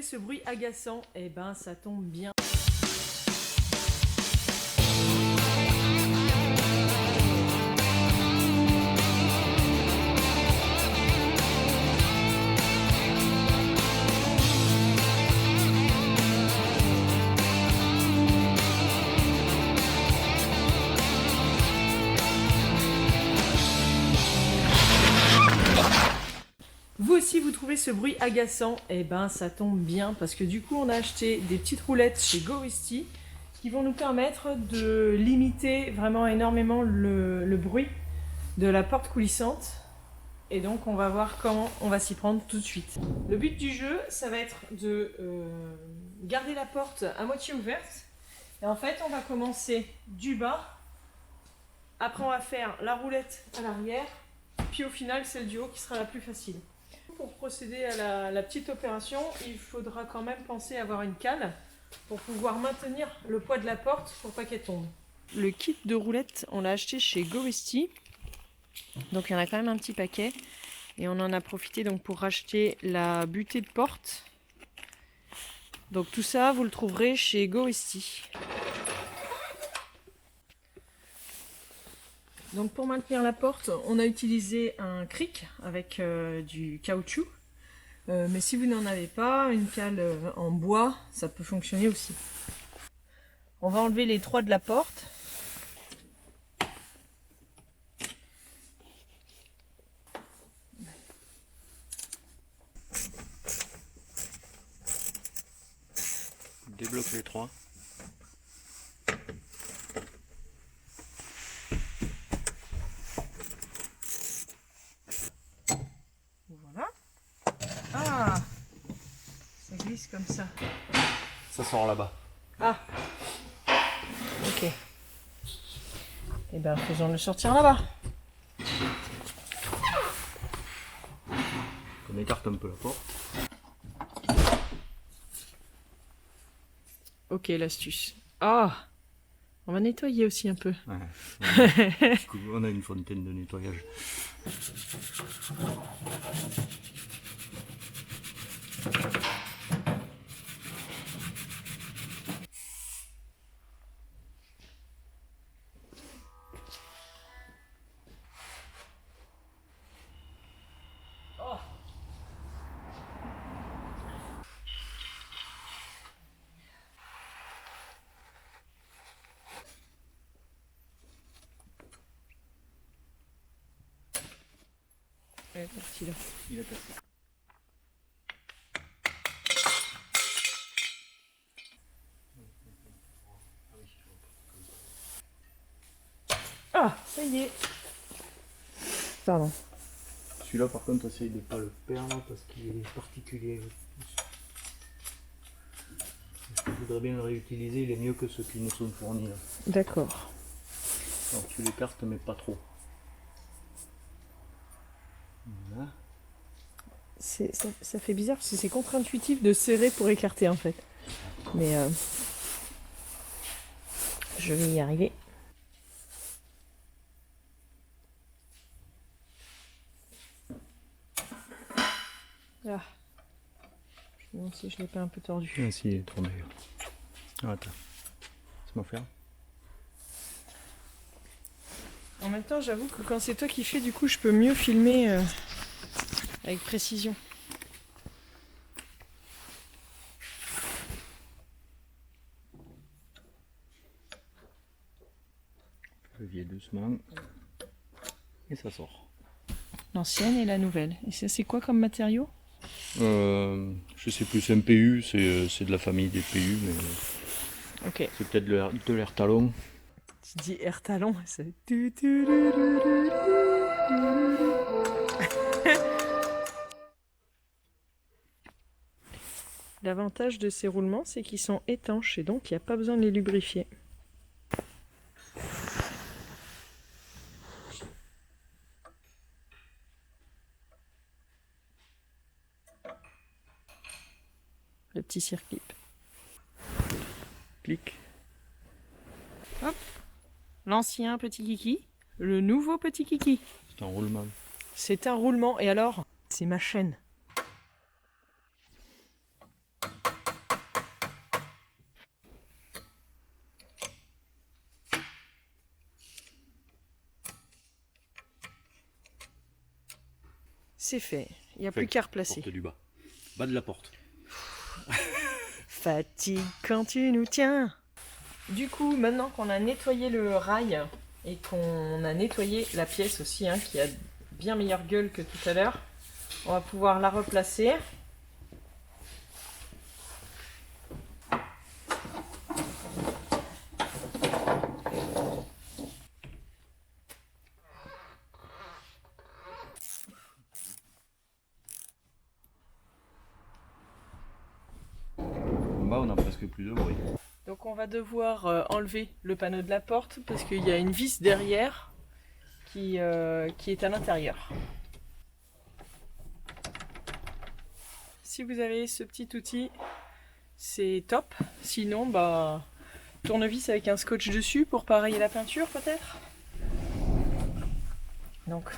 trouvez ce bruit agaçant? Eh ben, ça tombe bien. Vous aussi, vous trouvez ce bruit agaçant? Eh ben, ça tombe bien parce que du coup, on a acheté des petites roulettes chez GoWesty qui vont nous permettre de limiter vraiment énormément le bruit de la porte coulissante. Et donc, on va voir comment on va s'y prendre tout de suite. Le but du jeu, ça va être de garder la porte à moitié ouverte. Et en fait, on va commencer du bas. Après, on va faire la roulette à l'arrière. Puis au final, c'est du haut qui sera la plus facile. Pour procéder à la petite opération, il faudra quand même penser à avoir une cale pour pouvoir maintenir le poids de la porte pour pas qu'elle tombe. Le kit de roulettes, on l'a acheté chez GoWesty. Donc il y en a quand même un petit paquet. Et on en a profité donc pour racheter la butée de porte. Donc tout ça, vous le trouverez chez GoWesty. Donc pour maintenir la porte, on a utilisé un cric avec du caoutchouc. Mais si vous n'en avez pas, une cale en bois, ça peut fonctionner aussi. On va enlever les trois de la porte. Débloque les trois. Voilà. Ah, ça glisse comme ça. Ça sort là-bas. Ah, ok. Et bien faisons-le sortir là-bas. On écarte un peu la porte. Ok, l'astuce. Ah, on va nettoyer aussi un peu. Ouais. Du coup, on a une fontaine de nettoyage. Oh. Elle est partie là. Il a cassé. Ah, ça y est. Pardon. Celui-là par contre essaye de ne pas le perdre parce qu'il est particulier. Je voudrais bien le réutiliser, il est mieux que ceux qui nous sont fournis là. D'accord. Alors tu l'écartes mais pas trop. Voilà. Ça fait bizarre parce que c'est contre-intuitif de serrer pour écarter en fait. Mais je vais y arriver. Ah. Je me demande si je l'ai pas un peu tordu. Ah si, il est trop d'ailleurs. Ah, attends. Laisse-moi faire. En même temps, j'avoue que quand c'est toi qui fais, du coup, je peux mieux filmer avec précision. Levier doucement. Et ça sort. L'ancienne et la nouvelle. Et ça, c'est quoi comme matériau? Je sais plus, c'est un PU, c'est de la famille des PU, mais Ok. c'est peut-être de l'air talon. Tu dis air talon, c'est... L'avantage de ces roulements, c'est qu'ils sont étanches et donc il n'y a pas besoin de les lubrifier. Le petit circlip. Clic. Hop. L'ancien petit kiki, le nouveau petit kiki. C'est un roulement. C'est un roulement. Et alors, c'est ma chaîne. c'est fait. Il n'y a plus qu'à replacer. Porte du bas. Bas de la porte. Fatigue quand tu nous tiens. Du coup, maintenant qu'on a nettoyé le rail et qu'on a nettoyé la pièce aussi, hein, qui a bien meilleure gueule que tout à l'heure, on va pouvoir la replacer. En bas, on a presque plus de bruit. Donc on va devoir enlever le panneau de la porte parce qu'il y a une vis derrière qui est à l'intérieur. Si vous avez ce petit outil, c'est top. Sinon, bah, tournevis avec un scotch dessus pour pareiller la peinture peut-être. Donc.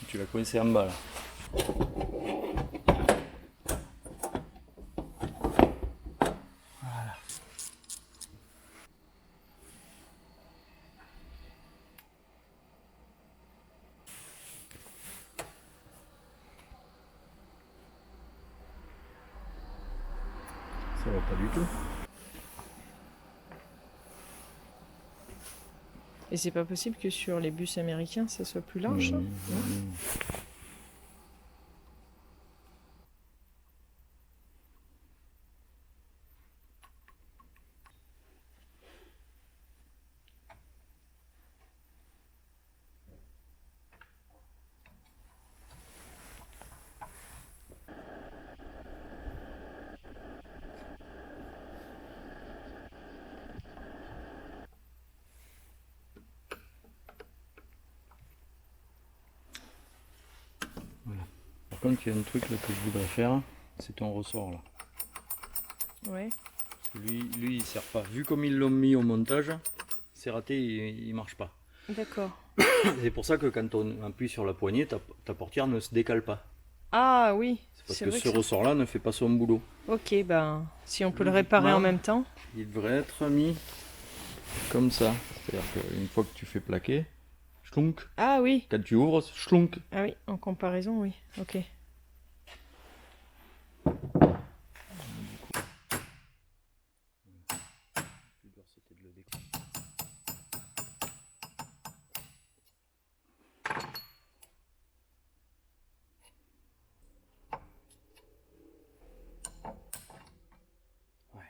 Tu l'as coincé en bas là. Voilà. Ça va pas du tout. Et c'est pas possible que sur les bus américains ça soit plus large, hein, non ? Par contre, il y a un truc là que je voudrais faire, c'est ton ressort là. Ouais. Parce que lui, il sert pas. Vu comme ils l'ont mis au montage, c'est raté, il marche pas. D'accord. C'est pour ça que quand on appuie sur la poignée, ta portière ne se décale pas. Ah oui. C'est parce c'est que vrai ce ça- ressort-là ne fait pas son boulot. Ok, ben si on peut le réparer en même temps. Il devrait être mis comme ça. C'est-à-dire qu'une fois que tu fais plaquer, schlunk. Ah oui. Quand tu ouvres, schlunk. Ah oui, en comparaison, oui. Ok. C'était de le décoller. Ouais.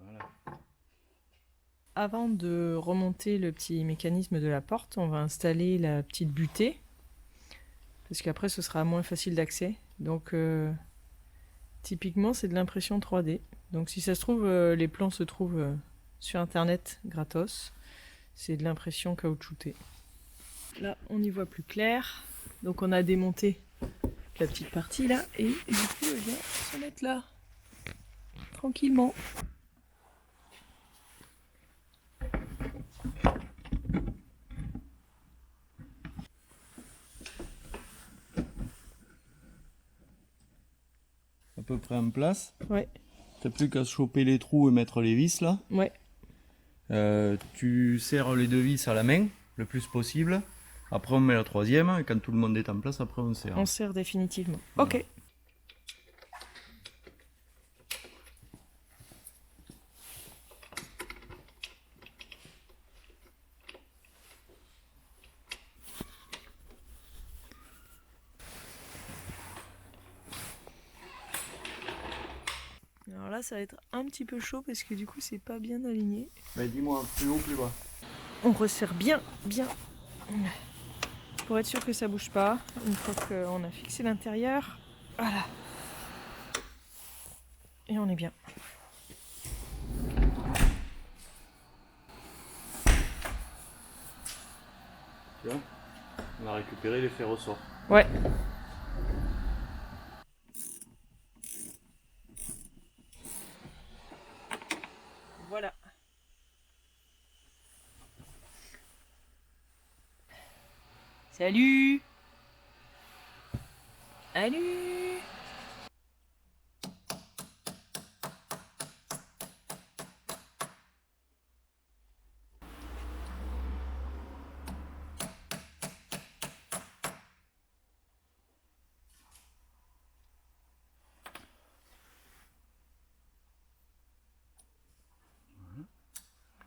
Voilà. Avant de remonter le petit mécanisme de la porte, on va installer la petite butée. Parce qu'après, ce sera moins facile d'accès. Donc, typiquement, c'est de l'impression 3D. Donc, si ça se trouve, les plans se trouvent sur Internet gratos. C'est de l'impression caoutchoutée. Là, on y voit plus clair. Donc, on a démonté la petite partie là. Et du coup, elle vient se mettre là. Tranquillement. À peu près en place. Ouais. T'as plus qu'à choper les trous et mettre les vis là. Ouais. Tu serres les deux vis à la main le plus possible. Après on met la troisième et quand tout le monde est en place, après on serre. On serre définitivement. Voilà. Ok. Alors là, ça va être un petit peu chaud parce que du coup, c'est pas bien aligné. Mais dis-moi, plus haut, plus bas. On resserre bien, bien. Pour être sûr que ça bouge pas. Une fois qu'on a fixé l'intérieur. Voilà. Et on est bien. Tu vois, on a récupéré l'effet ressort. Ouais. Voilà. Salut. Salut.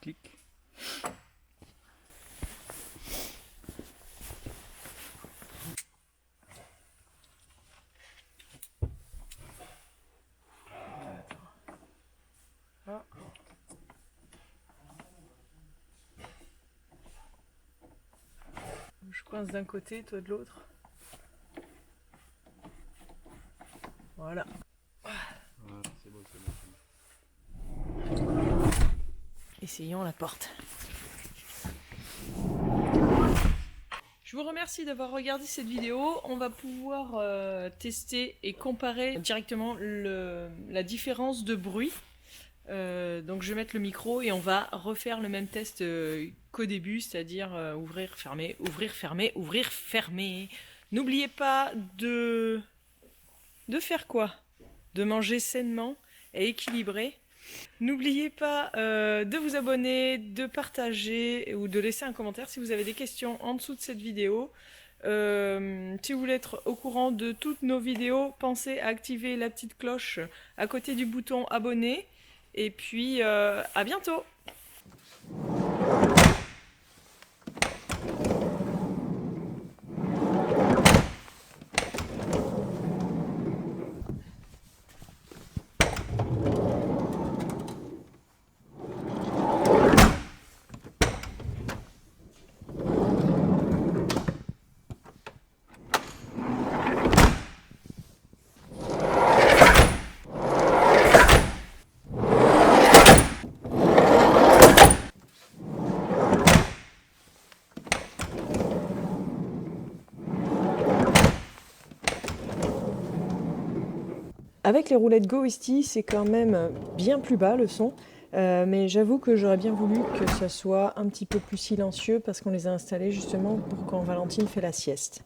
Clic. Ah. Je coince d'un côté, toi de l'autre. Voilà. Voilà, c'est bon, c'est bon. Essayons la porte. Je vous remercie d'avoir regardé cette vidéo. On va pouvoir tester et comparer directement la différence de bruit. Donc je vais mettre le micro et on va refaire le même test qu'au début, c'est-à-dire ouvrir, fermer, ouvrir, fermer, ouvrir, fermer. N'oubliez pas de faire quoi? De manger sainement et équilibré. N'oubliez pas de vous abonner, de partager ou de laisser un commentaire si vous avez des questions en dessous de cette vidéo. Si vous voulez être au courant de toutes nos vidéos, pensez à activer la petite cloche à côté du bouton abonner. Et puis à bientôt! Avec les roulettes Goisti, c'est quand même bien plus bas le son, mais j'avoue que j'aurais bien voulu que ça soit un petit peu plus silencieux parce qu'on les a installés justement pour quand Valentine fait la sieste.